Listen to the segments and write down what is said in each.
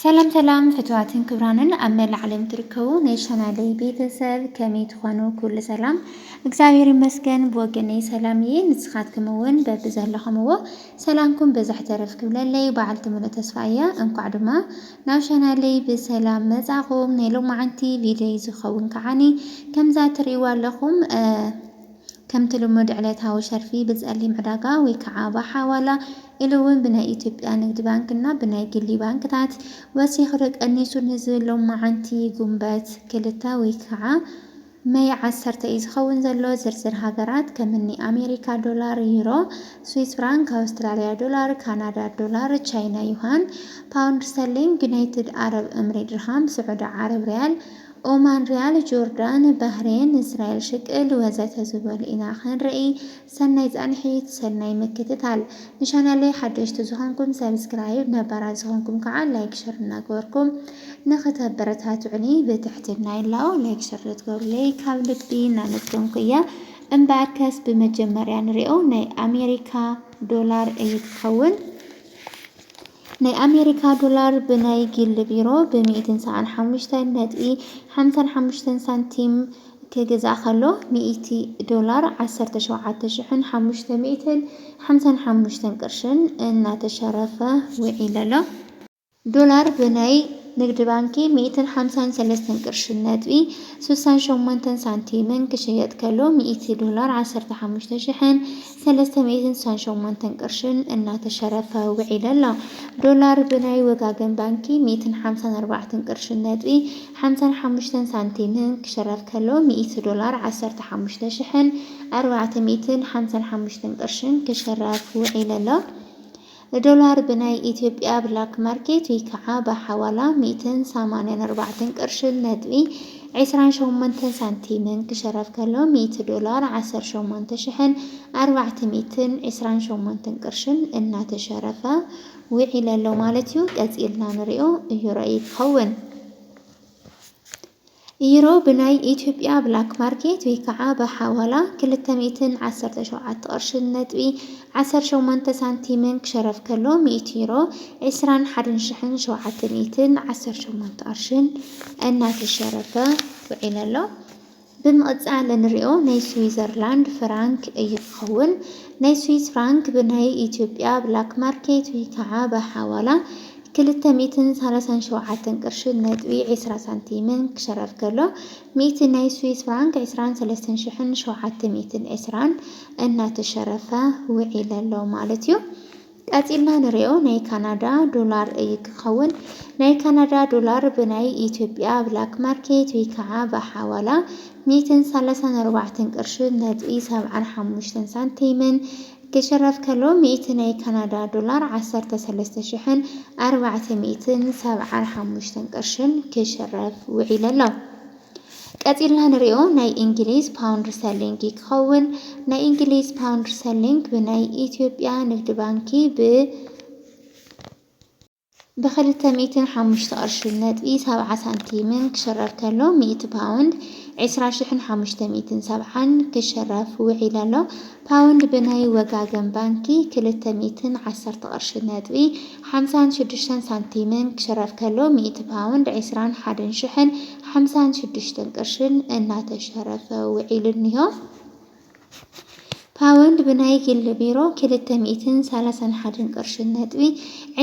ሰላም ፍትዋትን ክብራንን አመል ዓለም ትርከቡ ነሽናሌ ቤተሰብ ከመይ ትኾኑ ኩሉ ሰላም እግዚአብሔር ይመስገን ብወገኔ ሰላምዬ ንስኻትክምውን በብዘለኹምዎ ሰላምኩም በዛሕ ተረፍ ክብለለይ በዓልቲ ሙሉእ ተስፋየ እንኳዕ ድማ ናብ ሸናለይ ብሰላም መጻኹም ናይ ሎማዓንቲ ቪድዮ ዝኸውን ከዓኒ ከምዛ ትርእይዋ ኣለኹም ከም ትልሙድ ዕለታዊ ሸርፊ ብጸሊም ዕዳጋ ወይ ከዓ በሓዋላ ኢሉውን ብናይ ኢትዮጵያ ንግዲ ባንክና ብናይ ግሊ ባንክታት ወሲኽ ቀኒሱ ንዝብል ሎማዓንቲ ጉንበት ክልተ ወይ ከዓ መይ 10 እዩ ዝኸውን ዘሎ ዝርዝር ሃገራት ከምኒ አሜሪካ ዶላር፣ ዩሮ፣ ስዊስ ፍራንክ፣ አውስትራሊያ ዶላር፣ ካናዳ ዶላር፣ ቻይና ዩዋን፣ ፓውንድ ስተርሊንግ፣ ዩናይትድ አረብ ኤምሬት ድርሃም፣ ስዑድ ዓረብ ሪያል፣ ኦማን ሪያል፣ ጆርዳን፣ ባህሬን፣ እስራኤል ሽቅል ወዘተ ዝበሉ ኢና ክንርኢ። ሰናይ ጻንሒት ሰናይ ምክትታል ንቻናለይ ሓደሽቲ ዝኾንኩም ሰብስክራይብ ነባራት ዝኾንኩም ከዓ ላይክ ሸር እናገበርኩም ንኽተበረታትዑኒ ብትሕትና ኢላው ላይክ ሸር ትገብሩለይ ካብ ልቢ እናነጥኩምኩ እያ። እምበኣርከስ ብመጀመርያ ንሪኦ ናይ አሜሪካ ዶላር እዩ ትኸውን። ናይ አሜሪካ ዶላር ብናይ ግሊ ቢሮ ብ175.55 ሳንቲም ክግዛእ ከሎ 100 ዶላር 17,555 ቅርሽን እናተሸረፈ ውዒል ኣሎ። ዶላር ብናይ ንግዲ ባንኪ 153 ቅርሽን ነጥቢ 68 ሳንቲምን ክሽየጥ ከሎ 100 ዶላር 15,368 ቅርሽን እናተሸረፈ ውዒል ኣሎ። ዶላር ብናይ ወጋገን ባንኪ 154 ቅርሽን ነጥቢ 55 ሳንቲምን ክሽረፍ ከሎ 100 ዶላር 15,455 ቅርሽን ክሽረፍ ውዒል ኣሎ። ዶላር ብናይ ኢትዮጵያ ብላክ ማርኬት ወይ ከዓ በሐዋላ 184 ቅርሽን ነጥቢ 28 ሳንቲምን ክሽረፍ ከሎ 100 ዶላር 18,428 ቅርሽን እናተሸረፈ ውዒል ኣሎ ማለት እዩ። ቀፂልና ንሪኦ ዩሮ ይኸውን። ዩሮ ብናይ ኢትዮጵያ ብላክ ማርኬት ወይ ከዓ በሐዋላ 217 ቅርሽን ነጥቢ 18 ሳንቲምን ክሽረፍ ከሎ 100 ዩሮ 21,718 ቅርሽን እናተሸረፈ ውዒል ኣሎ። ብምቕፃል ንሪኦ ናይ ስዊዘርላንድ ፍራንክ እዩ ዝኸውን። ናይ ስዊስ ፍራንክ ብናይ ኢትዮጵያ ብላክ ማርኬት ወይ ከዓ በሐዋላ 237 ቅርሽን ነጥቢ 20 ሳንቲምን ክሽረፍ ከሎ 100 ናይ ስዊስ ፍራንክ 23,720 እናተሸረፈ ውዒል ኣሎ ማለት እዩ። ቀፂልና ንሪኦ ናይ ካናዳ ዶላር እዩ ክኸውን። ናይ ካናዳ ዶላር ብናይ ኢትዮጵያ ብላክ ማርኬት ወይ ከዓ በሐዋላ 134 ቅርሽን ነጥቢ 75 ሳንቲምን ክሽረፍ ከሎ 100 ናይ ካናዳ ዶላር 13,475 ቅርሽን ክሽረፍ ውዒል ኣሎ። ቀፂልና ንሪኦ ናይ እንግሊዝ ፓውንድ ስተርሊንግ ክኸውን። ናይ እንግሊዝ ፓውንድ ስተርሊንግ ብናይ ኢትዮጵያ ንግዲ ባንኪ ብ205 ቅርሽን ነጥቢ 70 ሳንቲምን ክሽረፍ ከሎ 100 ፓውንድ 20,570 ክሽረፍ ውዒል ኣሎ። ፓውንድ ብናይ ወጋገን ባንኪ 210 ቅርሽን ነጥቢ 56 ሳንቲምን ክሽረፍ ከሎ 100 ፓውንድ 21,056 ቅርሽን እናተሸረፈ ውዒል እኒሆ። ፓውንድ ብናይ ግሊ ቢሮ 231 ቅርሽን ነጥቢ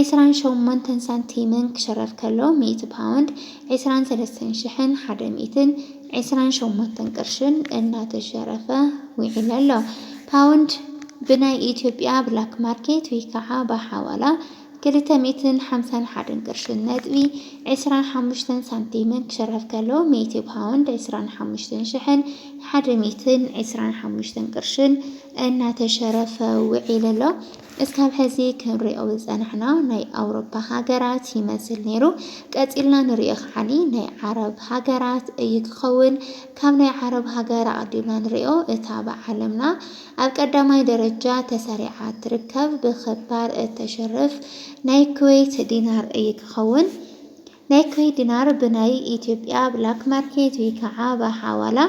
28 ሳንቲምን ክሽረፍ ከሎ 100 ፓውንድ 23,128 ቅርሽን እናተሸረፈ ውዒል ኣሎ። ፓውንድ ብናይ ኢትዮጵያ ብላክ ማርኬት ወይ ከዓ በሐዋላ 251 ቅርሽን ነጥቢ 25 ሳንቲምን ክሽረፍ ከሎ 100 ፓውንድ 25,125 ቅርሽን እናተሸረፈ ውዒል ኣሎ። እስካብ ሕዚ ክንሪኦ ዝፀናሕና ናይ አውሮፓ ሃገራት ይመስል ነይሩ። ቀፂልና ንሪኦ ከዓኒ ናይ ዓረብ ሃገራት እዩ ክኸውን። ካብ ናይ ዓረብ ሃገር ኣቀዲምና ንሪኦ እታ ብዓለምና ኣብ ቀዳማይ ደረጃ ተሰሪዓ ትርከብ ብኽባር እተሸርፍ ናይ ኩዌት ዲናር እዩ ክኸውን። ናይ ኩዌት ዲናር ብናይ ኢትዮጵያ ብላክ ማርኬት ወይ ከዓ በሐዋላ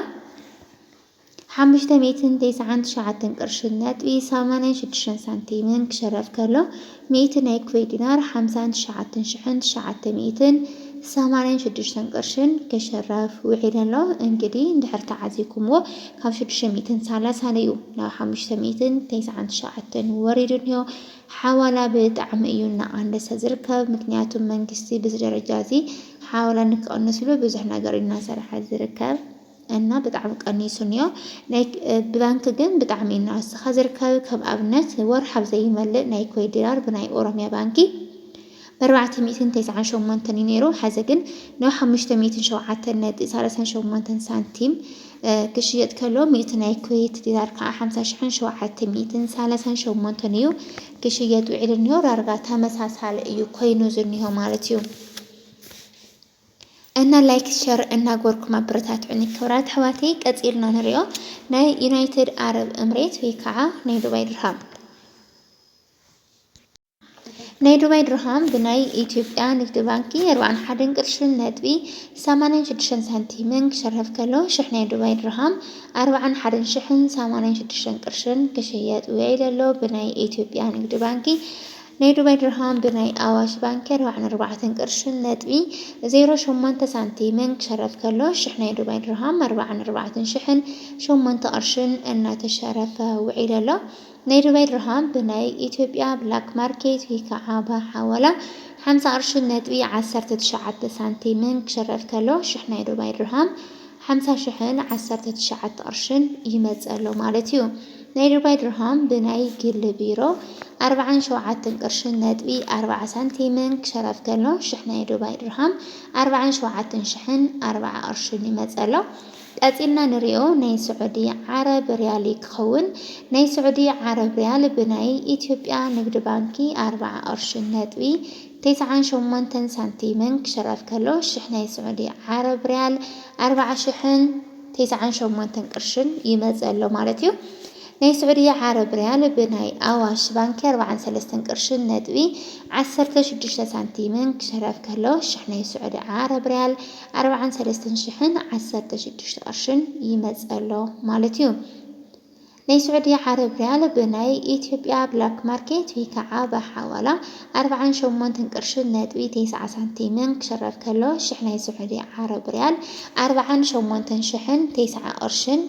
599 ቅርሽን ነጥቢ 86 ሳንቲምን ክሸረፍ ከሎ 100 ናይ ኩዌት ዲናር 59986 ቅርሽን ክሸረፍ ውዒል ኣሎ። እንግዲህ እንድሕር ተዓዚኩምዎ ካብ 630 እዩ ናብ 599 ወሪዱ እንሆ። ሓዋላ ብጣዕሚ እዩ እናቐነሰ ዝርከብ ምክንያቱም መንግስቲ በዚ ደረጃ እዚ ሓዋላ ንክቐንስሉ ብዙሕ ነገር እናሰርሐ ዝርከብ እና በጣዕሚ ቀኒሱ እንሆ። ብባንኪ ግን ብጣዕሚ እናወሰኸ ዝርከብ ከም ኣብነት ወርሓብ ዘይመልእ ናይ ኩዌት ዲናር ብናይ ኦሮምያ ባንኪ ብ498 እዩ ነይሩ። ሕዚ ግን ናብ 507.38 ሳንቲም ክሽየጥ ከሎ 100 ናይ ኩዌት ዲናር ከዓ 50,738 እዩ ክሽየጥ ውዒል እንሆ። ዳርጋ ተመሳሳሊ እዩ ኮይኑ ዝንሆ ማለት እዩ። እና ላይክ ሸር እናጎርኩም አበረታትዑኒ ክብራት ኣሕዋተይ። ቀፂልና ንሪኦ ናይ ዩናይትድ አረብ ኤምሬት ወይ ከዓ ናይ ዱባይ ድርሃም። ናይ ዱባይ ድርሃም ብናይ ኢትዮጵያ ንግዲ ባንኪ 41 ቅርሽን ነጥቢ 86 ሳንቲምን ክሸርፍ ከሎ 1,000 ናይ ዱባይ ድርሃም 41,086 ቅርሽን ክሽየጥ ውዒል ኣሎ። ብናይ ኢትዮጵያ ንግዲ ባንኪ ናይ ዱባይ ድርሃም ብናይ ኣዋሽ ባንኪ 44 ቅርሽን ነጥቢ 08 ሳንቲምን ክሸረፍ ከሎ 1,000 ናይ ዱባይ ድርሃም 44,008 ቅርሽን እናተሸረፈ ውዒል ኣሎ። ናይ ዱባይ ድርሃም ብናይ ኢትዮጵያ ብላክ ማርኬት ወይ ከዓ ብሓዋላ 50 ቅርሽን ነጥቢ 19 ሳንቲምን ክሸረፍ ከሎ 1,000 ናይ ዱባይ ድርሃም 50,019 ቅርሽን ይመጽእ ኣሎ ማለት እዩ። ናይ ዱባይ ድርሃም ብናይ ግሊ ቢሮ 47 ቅርሽን ነጥቢ 40 ሳንቲምን ክሸረፍ ከሎ 1,000 ናይ ዱባይ ድርሃም 47,040 ቅርሽን ይመጽእ ኣሎ። ቀፂልና ንሪኦ ናይ ስዑዲ ዓረብ ሪያል ክኸውን። ናይ ስዑዲ ዓረብ ሪያል ብናይ ኢትዮጵያ ንግዲ ባንኪ 40 ቅርሽን ነጥቢ 98 ሳንቲምን ክሸረፍ ከሎ 1,000 ናይ ስዑዲ ዓረብ ሪያል 40,098 ቅርሽን ይመጽእ ኣሎ ማለት እዩ። ናይ ስዑዲ ዓረብ ሪያል ብናይ ኣዋሽ ባንኪ 43 ቅርሽን ነጥቢ 16 ሳንቲምን ክሸረፍ ከሎ 1,000 ናይ ስዑዲ ዓረብ ሪያል 43,016 ቅርሽን ይመጽእ ኣሎ ማለት እዩ። ናይ ስዑዲ ዓረብ ሪያል ብናይ ኢትዮጵያ ብላክ ማርኬት ወይ ከዓ ብሓዋላ 48 ቅርሽን ነጥቢ 90 ሳንቲምን ክሸረፍ ከሎ 1,000 ናይ ስዑዲ ዓረብ ሪያል 48,090 ቅርሽን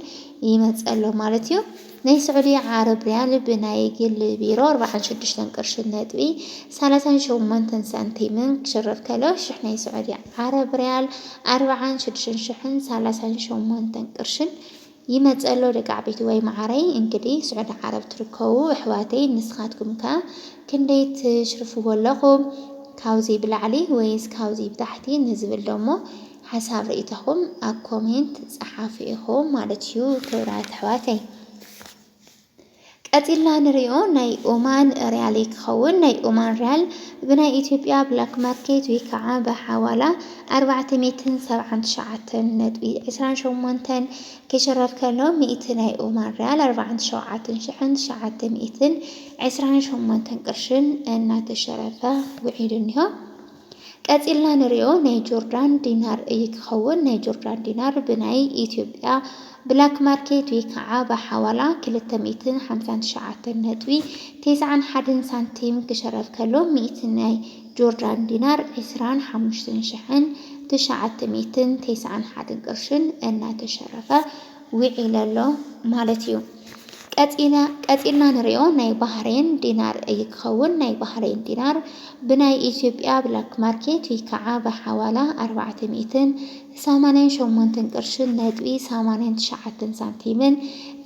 ይመጽእ ኣሎ ማለት እዩ። ናይ ስዑዲ ዓረብ ሪያል ብናይ ግሊ ቢሮ 46 ቅርሽን ነጥቢ 38 ሳንቲምን ክሽረፍ ከሎ 1,000 ናይ ስዑዲ ዓረብ ሪያል 46,038 ቅርሽን ይመጽእ ኣሎ። ደቂ ዓበይቲ ወይ ማዕረይ እንግዲህ ስዑዲ ዓረብ ትርከቡ ኣሕዋተይ ንስኻትኩም ከ ክንደይ ትሽርፍዎ ኣለኹም? ካብዚ ብላዕሊ ወይስ ካብዚ ብታሕቲ ንዝብል ደሞ ሓሳብ ርእይተኹም ኣብ ኮሜንት ጸሓፉ ኢኹም ማለት እዩ ክብራት ኣሕዋተይ። ቀፂልና ንሪኦ ናይ ኦማን ሪያል ክኸውን። ናይ ኦማን ሪያል ብናይ ኢትዮጵያ ብላክ ማርኬት ወይ ከዓ ብሓዋላ 479.28 ክሽረፍ ከሎ 100 ናይ ኦማን ሪያል 47,928 ቅርሽን እናተሸረፈ ውዒል እንሆ። ቀፂልና ንሪኦ ናይ ጆርዳን ዲናር ክኸውን። ናይ ጆርዳን ዲናር ብናይ ኢትዮጵያ ብላክ ማርኬት ወይ ከዓ ብሓዋላ 259.91 ሳንቲም ክሸረፍ ከሎ 100 ናይ ጆርዳን ዲናር 25,991 ቅርሽን እናተሸረፈ ውዒል ኣሎ ማለት እዩ። ቀፂልና ንሪኦ ናይ ባህሬን ዲናር ክኸውን። ናይ ባህሬን ዲናር ብናይ ኢትዮጵያ ብላክ ማርኬት ወይ ከዓ ብሓዋላ 488 ቅርሽን ነጥቢ 89 ሳንቲምን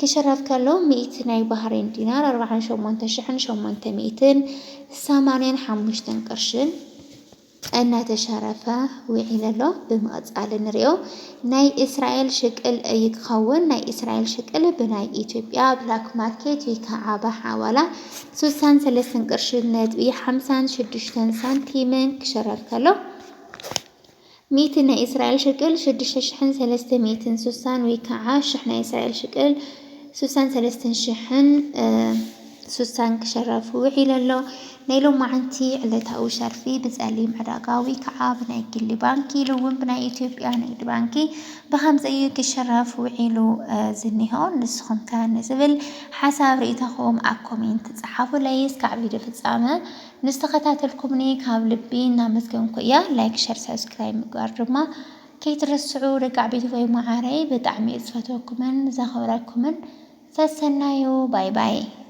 ክሽረፍ ከሎ 100 ናይ ባህሬን ዲናር 48,885 ቅርሽን እናተሸረፈ ውዒል ኣሎ። ብምቕጻል ንሪኦ ናይ እስራኤል ሽቅል ክኸውን። ናይ እስራኤል ሽቅል ብናይ ኢትዮጵያ ብላክ ማርኬት ወይ ከዓ ብሓዋላ 63 ቅርሽን ነጥቢ 56 ሳንቲምን ክሽረፍ ከሎ 100 ናይ እስራኤል ሽቅል 6,360 ወይ ከዓ 1,000 ናይ እስራኤል ሽቅል 63,060 ክሽረፍ ውዒል ኣሎ። نيلو معنتي علتها شرفي بزاليم عراقاوي كعاب نايجلي بانكي لون بنا إثيوبيا نايد بانكي بخمس أيوك الشرف وعيلو زنيهون نسخم كان نزبل حسب رئيتهم أكومين تصحفوا ليس كعبي دفتسامة نستخدمات الكومني كاب لبين نامسكم كويا لايك شير سبسكرايب مقاربة كي ترسعوا رجع بيتوي معاري بدعمي اسفتوكم زخوركم سسنايو باي باي.